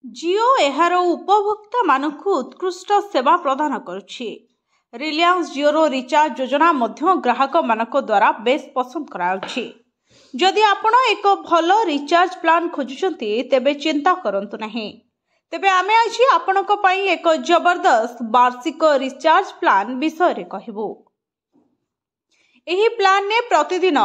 जियो एहार उपभोक्ता मानकु उत्कृष्ट सेवा प्रदान करुछि। रिलायंस जियो रिचार्ज योजना मध्य ग्राहक मानक द्वारा बेस पसंद कराउछि। जदि आपण एक भल रिचार्ज प्लान खोजुचंती तेबे चिंता करंतु नहीं। तेबे आमे आज आपणक पई एक जबरदस्त वार्षिक रिचार्ज प्लान विषय रे कहबो। एही प्लान ने प्रतिदिन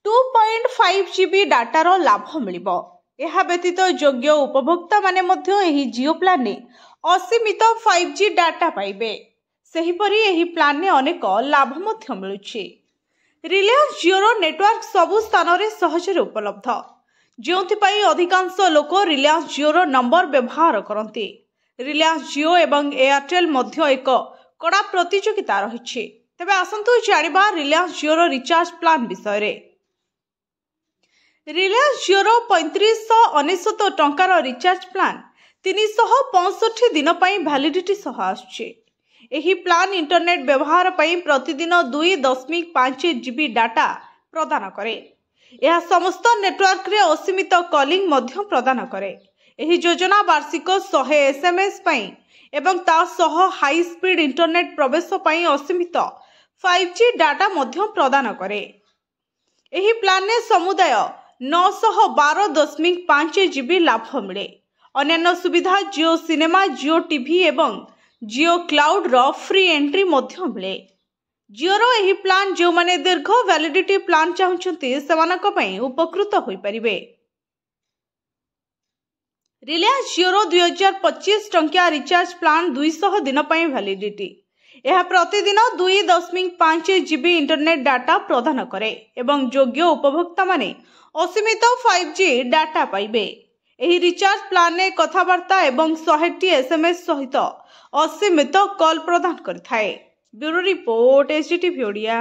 2.5 GB डाटार लाभ मिलिबो। यह व्यतीत योग्य उपभोक्ता माने मध्य एही जियो प्लान ने असीमित 5G डाटा पाइबे। सेहीपरि एही प्लान ने अनेक लाभ मध्य मिलुछि। रिलायंस जियो नेटवर्क सबु स्थान रे सहजरे उपलब्ध, जोंथिपाई अधिकांश लोक रिलायंस जियो नंबर व्यवहार करते। रिलायंस जियो एवं एयरटेल मध्य एक कड़ा प्रतियोगिता रही। तेबे आसंतु जानिबा रिलायंस जियो रिचार्ज प्लान विषय रे। रिलायंस जियो 3599 टंकार रिचार्ज प्लान 365 दिन पई वैलिडिटी सह आछे। एही प्लान इंटरनेट व्यवहार पई प्रतिदिन 2.5 GB डाटा प्रदान करे। यह समस्त नेटवर्क रे असीमित कॉलिंग मध्य प्रदान करे। एही योजना वार्षिक 100 SMS पई एवं ता सह हाई स्पीड इंटरनेट प्रवेश पई असीमित 5G डाटा मध्य प्रदान करे। एही प्लान ने समुदाय 912.5 GB लाभ मिले। अन्य सुविधा जियो सिनेमा, जियो टीवी एवं जियो क्लाउड रो फ्री एंट्री मध्य मिले। जियो एही प्लान जो माने दीर्घ वैलिडिटी प्लान चाहुचंती सेमानक पई उपकृत होई परिबे। रिलायंस जियो 2025 टंकिया रिचार्ज प्लान 200 दिन पई वैलिडिटी। यह प्रतिदिन 2.5 GB इंटरनेट डाटा प्रदान करे एवं योग्य उपभोक्ता माने असीमित 5G डाटा पाइबे। एही रिचार्ज प्लान ने कथावार्ता एवं 100 SMS सहित असीमित कॉल प्रदान करथाए। Bureau report SGTV Odia.